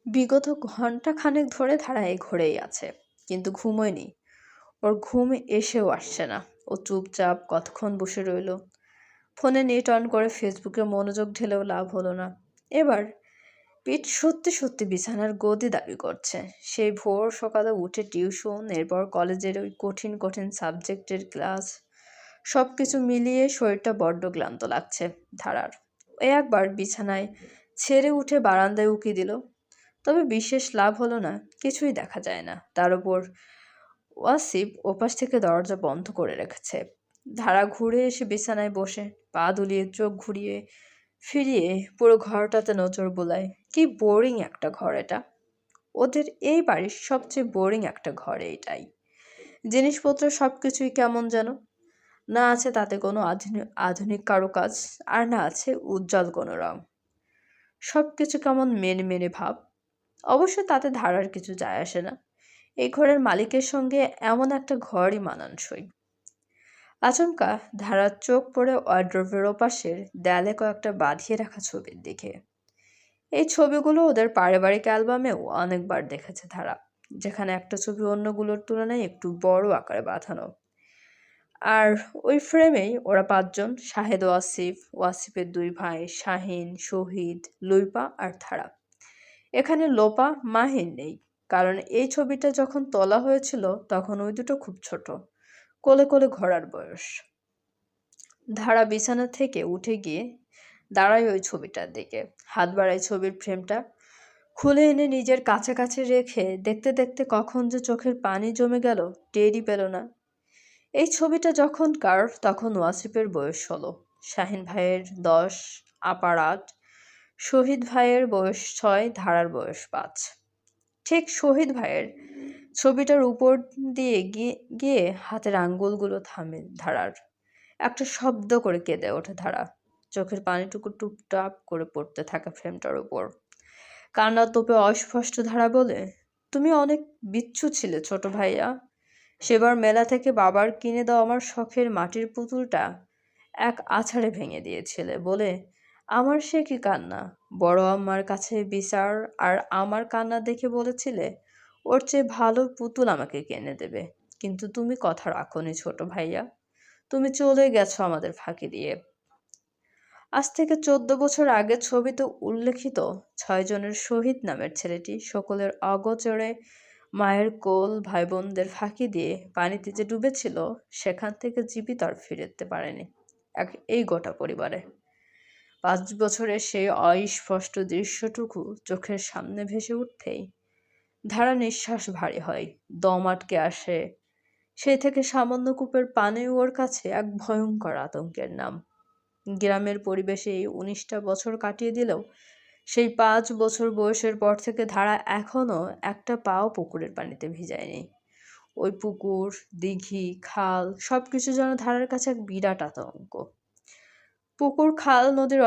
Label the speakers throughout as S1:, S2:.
S1: বিগত ঘন্টা খানেক ধরে ধারা এই ঘরেই আছে, কিন্তু ঘুমোয়নি। ওর ঘুম এসেও আসছে না। ও চুপচাপ কতক্ষণ বসে রইল। ফোনে নেট অন করে ফেসবুকে মনোযোগ ঢেলেও লাভ হলো না। এবার পিঠ সত্যি সত্যি বিছানার গদি দাবি করছে। সেই ভোর সকালে উঠে টিউশন, এরপর কলেজের ওই কঠিন কঠিন সাবজেক্টের ক্লাস, সবকিছু মিলিয়ে শরীরটা বড্ড ক্লান্ত লাগছে ধারার। এ একবার বিছানায় ছেড়ে উঠে বারান্দায় উকি দিল, তবে বিশেষ লাভ হলো না। কিছুই দেখা যায় না। তার উপর ওয়াসিফ ওপাশ থেকে দরজা বন্ধ করে রেখেছে। ধারা ঘুরে এসে বিছানায় বসে পা দুলিয়ে চোখ ঘুরিয়ে ফিরিয়ে পুরো ঘরটাতে নজর বোলায়। কি বোরিং একটা ঘর এটা। ওদের এই বাড়ির সবচেয়ে বোরিং একটা ঘর এইটাই। জিনিসপত্র সবকিছুই কেমন যেন। না আছে তাতে কোনো আধুনিক আধুনিক কারুকাজ, আর না আছে উজ্জ্বল কোনো রং। সবকিছু কেমন মেনে মেনে ভাব। অবশ্য তাতে ধারার কিছু যায় আসে না। এই ঘরের মালিকের সঙ্গে এমন একটা ঘরই মানানসই। আচমকা ধারার চোখ পড়ে ওয়ার্ড্রোবের ওপাশের দেয়ালে কয়েকটা বাঁধিয়ে রাখা ছবির দিকে। এই ছবিগুলো ওদের পারিবারিক অ্যালবামেও অনেকবার দেখেছে ধারা, যেখানে একটা ছবি অন্যগুলোর তুলনায় একটু বড় আকারে বাঁধানো। আর ওই ফ্রেমেই ওরা পাঁচজন, শাহেদ ওয়াসিফ, ওয়াসিফের দুই ভাই শাহিন, শহীদ, লুইপা আর ধারা। এখানে লোপা মাহিন নেই, কারণ এই ছবিটা যখন তোলা হয়েছিল তখন ওই দুটো খুব ছোট, কোলে কোলে ঘোরার বয়স। ধারা বিছানা থেকে উঠে গিয়ে দাঁড়ায় ওই ছবিটার দিকে, হাত বাড়ায় ছবির ফ্রেমটা খুলে এনে নিজের কাছাকাছি রেখে দেখতে দেখতে কখন যে চোখের পানি জমে গেল টেরই পেল না। এই ছবিটা যখনকার, তখন ওয়াসিফের বয়স 16, শাহিন ভাইয়ের 10, আপার 8, শহীদ ভাইয়ের বয়স 6, ধারার বয়স 5। ঠিক শহীদ ভাইয়ের ছবিটার উপর দিয়ে গিয়ে গিয়ে হাতের আঙ্গুলগুলো থামে ধারার। একটা শব্দ করে কেঁদে ওঠে ধারা। চোখের পানিটুকু টুপটাপ করে পড়তে থাকে ফ্রেমটার উপর। কান্নার তোপে অস্পষ্ট ধারা বলে, তুমি অনেক বিচ্ছু ছিলে ছোট ভাইয়া। সেবার মেলা থেকে বাবার কিনে দেওয়া আমার শখের মাটির পুতুলটা এক আছাড়ে ভেঙে দিয়েছিলে বলে আমার সে কি কান্না। বড় আম্মার কাছে বিচার আর আমার কান্না দেখে বলেছিলে ওর চেয়ে ভালো পুতুল আমাকে কিনে দেবে। কিন্তু তুমি কথা রাখোনি ছোট ভাইয়া। তুমি চলে গেছো আমাদের ফাঁকি দিয়ে। আজ থেকে 14 বছর আগের ছবিতে উল্লেখিত 6 জনের শহীদ নামের ছেলেটি সকলের অগোচরে মায়ের কোল, ভাই বোনদের ফাঁকি দিয়ে পানিতে যে ডুবেছিল, সেখান থেকে জীবিত আর ফিরতে পারেনি এই গোটা পরিবারে। 5 বছরের সেই অস্পষ্ট দৃশ্যটুকু চোখের সামনে ভেসে উঠতেই ধারা নিঃশ্বাস ভারী হয়, দম আটকে আসে। সেই থেকে সামান্য কূপের পানি ওর কাছে এক ভয়ঙ্কর আতঙ্কের নাম। গ্রামের পরিবেশে এই 19টা বছর কাটিয়ে দিলেও সেই 5 বছর বয়সের পর থেকে ধারা এখনো একটা পাও পুকুরের পানিতে ভিজায়নি। ওই পুকুর, দিঘি, খাল সবকিছু যেন ধারার কাছে এক বিরাট আতঙ্ক। পুকুর, খাল, নদীর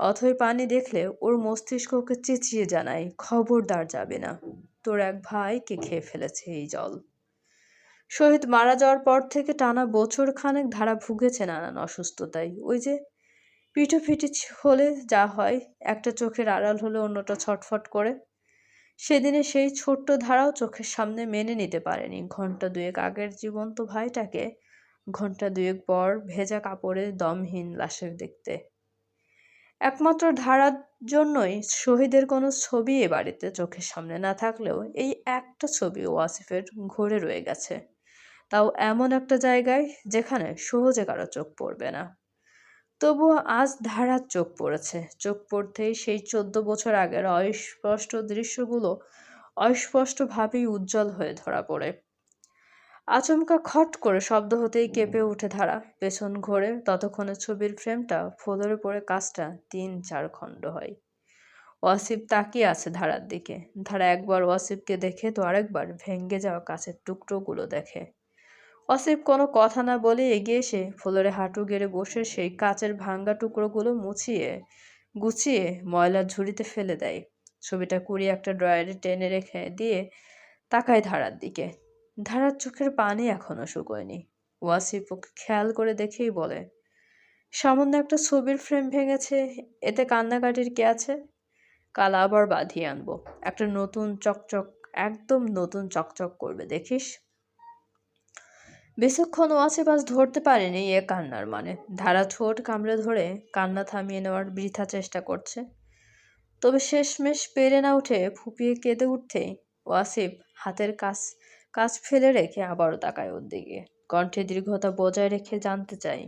S1: অথই পানি দেখলে ওর মস্তিষ্ক ওকে চেঁচিয়ে জানায়, খবরদার যাবে না। তোর এক ভাইকে খেয়ে ফেলেছে এই জল। শহীদ মারা যাওয়ার পর থেকে টানা বছর খানেক ধারা ভুগেছে নানান অসুস্থতায়। ওই যে পিঠোপিঠি হলে যা হয়, একটা চোখের আড়াল হলে অন্যটা ছটফট করে। সেদিনে সেই ছোট্ট ধারাও চোখের সামনে মেনে নিতে পারেনি ঘন্টা দুয়েক আগের জীবন্ত ভাইটাকে ঘন্টা দুয়েক পর ভেজা কাপড়ে দমহীন লাশের দেখতে। একমাত্র ধারার জন্যই শহীদের কোনো ছবি এ বাড়িতে চোখের সামনে না থাকলেও এই একটা ছবি ওয়াসিফের ঘরে রয়ে গেছে, তাও এমন একটা জায়গায় যেখানে সহজে কারো চোখ পড়বে না। তবুও আজ ধারার চোখ পড়েছে। চোখ পড়তেই সেই 14 বছর আগের অস্পষ্ট দৃশ্যগুলো অস্পষ্টভাবেই উজ্জ্বল হয়ে ধরা পড়ে। আচমকা খট করে শব্দ হতেই কেঁপে উঠে ধারা। পেছন ঘোরে, ততক্ষণে ছবির ফ্রেমটা ফোলরে পড়ে কাঁচটা 3-4 খণ্ড হয়। ওয়াসিফ তাকিয়ে আছে ধারার দিকে। ধারা একবার ওয়াসিফকে দেখে তো আরেকবার ভেঙে যাওয়া কাঁচের টুকরোগুলো দেখে। ওয়াসিফ কোনো কথা না বলে এগিয়ে এসে ফ্লোরে হাঁটু গেড়ে বসে সেই কাচের ভাঙা টুকরোগুলো গুছিয়ে ময়লার ঝুড়িতে ফেলে দেয়। ছবিটা কুড়িয়ে একটা ড্রয়ারে টেনে রেখে দিয়ে তাকায় ধারার দিকে। ধারার চোখের পানি এখনো শুকোয়নি। ওয়াসিফ ওকে খেয়াল করে দেখেই বলে, সামান্য একটা ছবির ফ্রেম ভেঙেছে, এতে কান্নাকাটির কি আছে? কাল আবার বাঁধিয়ে আনবো। একটা নতুন চকচক, একদম নতুন চকচক করবে দেখিস। বেশিক্ষণ ওয়াসিফ ধরতে পারেনি এ কান্নার মানে। ধারা ঠোঁট কামড়ে ধরে কান্না থামিয়ে নেওয়ার বৃথা চেষ্টা করছে। তবে শেষমেশ পেরে না উঠে ফুপিয়ে কেঁদে উঠতেই ওয়াসিফ হাতের কাজ ফেলে রেখে আবারও তাকায় ওর দিকে। কণ্ঠে দীর্ঘতা বজায় রেখে জানতে চাই,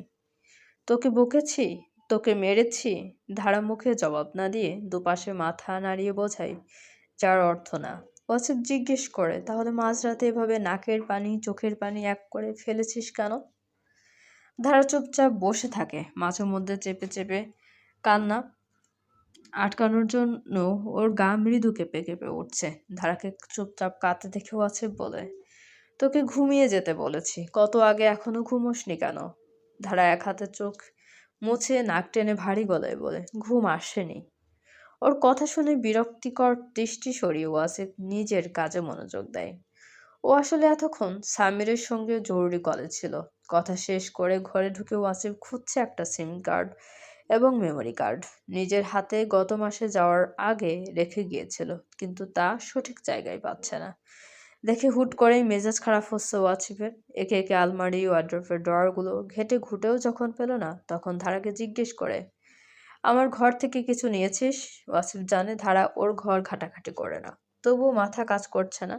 S1: তোকে বকেছি? তোকে মেরেছি? ধারা মুখে জবাব না দিয়ে দুপাশে মাথা নাড়িয়ে বোঝায়, যার অর্থ না। ওয়াসিফ জিজ্ঞেস করে, তাহলে মাঝরাতে এভাবে নাকের পানি চোখের পানি এক করে ফেলেছিস কেন? ধারা চুপচাপ বসে থাকে, মাঝে মধ্যে চেপে চেপে কান্না আটকানোর জন্য ওর গা মৃদু কেঁপে কেঁপে উঠছে। ধারাকে চুপচাপ কাঁদতে দেখে ওয়াসিফ বলে, তোকে ঘুমিয়ে যেতে বলেছি কত আগে, এখনো ঘুমোসনি কেন? ধারা এক হাতে চোখ মুছে নাক টেনে ভারী গলায় বলে, ঘুম আসেনি। ওর কথা শুনে বিরক্তিকর দৃষ্টি সরিয়ে ওয়াসিফ নিজের কাজে মনোযোগ দেয়। ও আসলে এতক্ষণ সামিরের সঙ্গে জরুরি কলে ছিল। কথা শেষ করে ঘরে ঢুকে ওয়াসিফ খুঁজছে একটা সিম কার্ড এবং মেমোরি কার্ড। নিজের হাতে গত মাসে যাওয়ার আগে রেখে গিয়েছিল, কিন্তু তা সঠিক জায়গায় পাচ্ছে না। দেখে হুট করেই মেজাজ খারাপ হচ্ছে ওয়াসিফের। একে একে আলমারি ওয়ার্ড্রোবের ড্রয়ারগুলো ঘেটে ঘুটেও যখন পেল না, তখন ধারাকে জিজ্ঞেস করে, আমার ঘর থেকে কিছু নিয়েছিস? ওয়াসিফ জানে ধারা ওর ঘর ঘাটাঘাটি করে না, তবুও মাথা কাজ করছে না।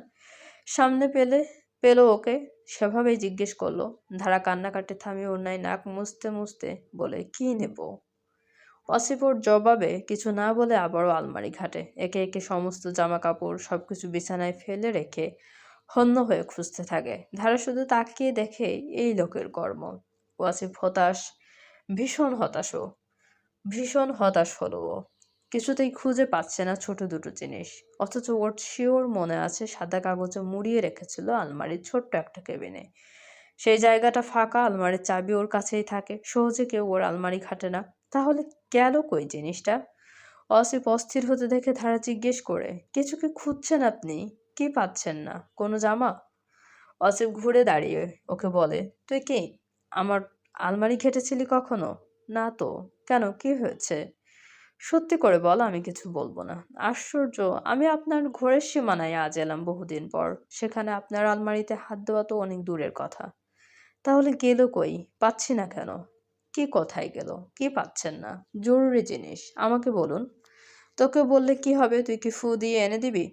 S1: সামনে পেল ওকে, সেভাবেই জিজ্ঞেস করলো। ধারা কান্নাকাটি থামিয়ে অন্যায় নাক মুছতে মুছতে বলে, কি নেব? ওয়াসিফ ওর জবাবে কিছু না বলে আবারও আলমারি ঘাটে। একে একে সমস্ত জামা কাপড় সবকিছু বিছানায় ফেলে রেখে হন্য হয়ে খুঁজতে থাকে। ধারা শুধু তাকিয়ে দেখে এই লোকের কর্ম। ওয়াসিফ হতাশ, ভীষণ হতাশ ও। ভীষণ হতাশ হলো ও। কিছুতেই খুঁজে পাচ্ছে না ছোট দুটো জিনিস। অথচ ওর শিওর মনে আছে সাদা কাগজে মুড়িয়ে রেখেছিল আলমারির ছোট্ট একটা কেবিনে। সেই জায়গাটা ফাঁকা, আলমারির চাবি ওর কাছেই থাকে, সহজে কেউ ওর আলমারি ঘাটে না। তাহলে গেল কই জিনিসটা? অসিফ অস্থির হতে দেখে ধারা জিজ্ঞেস করে, কিছু কি খুঁজছেন আপনি? কি পাচ্ছেন না? কোনো জামা? অসিফ ঘুরে দাঁড়িয়ে ওকে বলে, তুই কি আমার আলমারি ঘেটেছিলি কখনো? না তো। কেন, কি হয়েছে? সত্যি করে বল, আমি কিছু বলবো না। আশ্চর্য, আমি আপনার ঘরের সীমানায় আজ এলাম বহুদিন পর, সেখানে আপনার আলমারিতে হাত দেওয়া তো অনেক দূরের কথা। তাহলে গেল কই? পাচ্ছি না কেন? কি কোথায় গেল? কি পাচ্ছেন না? জরুরি জিনিস, আমাকে বলুন। তোকে বললে কি হবে? তুই কি ফু দিয়ে এনে দিবি?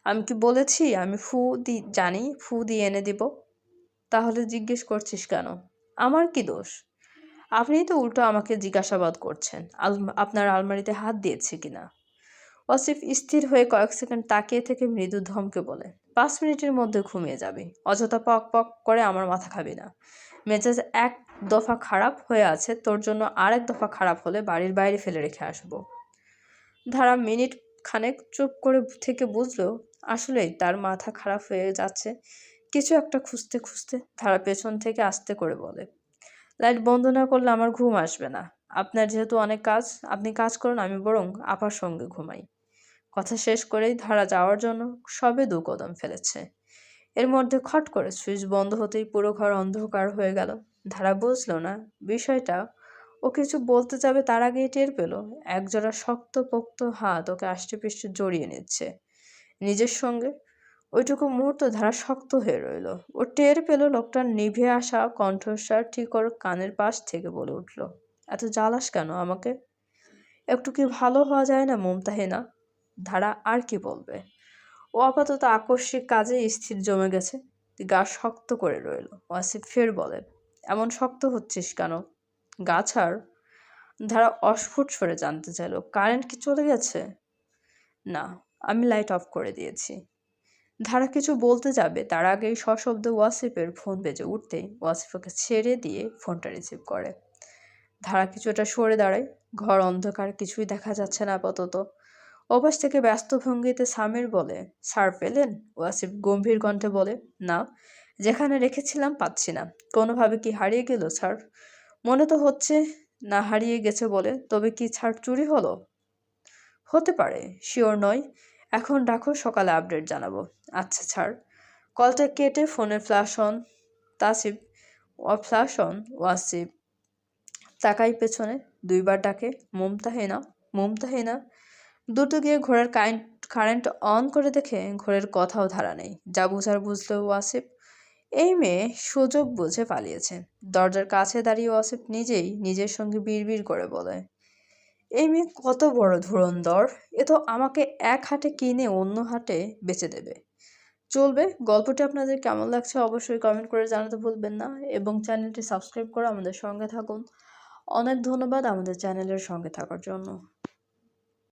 S1: আমি কি বলেছি আমি জানি ফু দিয়ে এনে দিব? তাহলে জিজ্ঞেস করছিস কেন? আমার কি দোষ? আপনিই তো উল্টো আমাকে জিজ্ঞাসাবাদ করছেন আপনার আলমারিতে হাত দিয়েছে কিনা। ওয়াসিফ স্থির হয়ে কয়েক সেকেন্ড তাকিয়ে থেকে মৃদু ধমকে বলে, 5 মিনিটের মধ্যে ঘুমিয়ে যাবি। অযথা পক পক করে আমার মাথা খাবি না। মেজাজ এক দফা খারাপ হয়ে আছে, তোর জন্য আরেক দফা খারাপ হলে বাড়ির বাইরে ফেলে রেখে আসবো। ধারা মিনিট খানেক চুপ করে থেকে বুঝলো আসলেই তার মাথা খারাপ হয়ে যাচ্ছে। কিছু একটা খুঁজতে খুঁজতে ধারা পেছন থেকে আস্তে করে বলে, লাইট বন্ধ না করলে আমার ঘুম আসবে না। আপনার যেহেতু অনেক কাজ, আপনি কাজ করুন, আমি বরং আপার সঙ্গে ঘুমাই। কথা শেষ করেই ধারা যাওয়ার জন্য সবে 2 কদম ফেলেছে। এর মধ্যে খট করে সুইচ বন্ধ হতেই পুরো ঘর অন্ধকার হয়ে গেল। ধারা বুঝলো না বিষয়টা। ও কিছু বলতে যাবে তার আগেই টের পেল একজোড়া শক্তপোক্ত হাত ওকে আষ্টেপৃষ্টে জড়িয়ে নিচ্ছে নিজের সঙ্গে। ওইটুকু মুহূর্ত ধারা শক্ত হয়ে রইল। ও টের পেল লোকটার নিভে আসা কণ্ঠস্বর ঠিক ওর কানের পাশ থেকে বলে উঠল, এত জ্বালাস কেন আমাকে? একটু কি ভালো হওয়া যায় না মুমতাহিনা? ধারা আর কি বলবে? ও আপাতত আকস্মিক কাজে স্থির জমে গেছে। গা শক্ত করে রইল। ওয়াসিফ ফের বলে, এমন শক্ত হচ্ছিস কেন? গা ছাড়। ধারা অস্ফুট স্বরে জানতে চাইল, কারেন্ট কি চলে গেছে? না, আমি লাইট অফ করে দিয়েছি। ধারা কিছু বলতে যাবে তার আগেই সশব্দে ওয়াসিফের ফোন বেজে উঠতেই ওয়াসিফ ওকে ছেড়ে দিয়ে ফোনটা রিসিভ করে। ধারা কিছুটা সরে দাঁড়ায়। ঘর অন্ধকার, কিছুই দেখা যাচ্ছে না আপাতত। ওপাশ থেকে ব্যস্ত ভঙ্গিতে সামির বলে, স্যার পেলেন? ওয়াসিফ গম্ভীর কণ্ঠে বলে, না, যেখানে রেখেছিলাম পাচ্ছি না। কোনোভাবে কি হারিয়ে গেল স্যার? মনে তো হচ্ছে না হারিয়ে গেছে বলে। তবে কি স্যার চুরি হলো? হতে পারে, শিওর নয়। এখন রাখো, সকালে আপডেট জানাবো। আচ্ছা ছাড়। কলটা কেটে ফোনের তাসিফ ফ্ল্যাশ অন ওয়াসিফ তাকাই পেছনে, 2বার ডাকে, মুমতাহিনা, মুমতাহিনা। দ্রুত গিয়ে ঘোড়ার কারেন্ট অন করে দেখে ঘোড়ের কথাও ধারা নেই। যা বুঝার বুঝল ওয়াসিফ। এই মেয়ে সুযোগ বুঝে পালিয়েছে। দরজার কাছে দাঁড়িয়ে ওয়াসিফ নিজেই নিজের সঙ্গে বিড়বিড় করে বলে, এই মেয়ে কত বড় ধুরন্ধর! এ তো আমাকে এক হাটে কিনে অন্য হাটে বেচে দেবে। চলবে। গল্পটি আপনাদের কেমন লাগছে অবশ্যই কমেন্ট করে জানাতে ভুলবেন না এবং চ্যানেলটি সাবস্ক্রাইব করে আমাদের সঙ্গে থাকুন। অনেক ধন্যবাদ আমাদের চ্যানেলের সঙ্গে থাকার জন্য।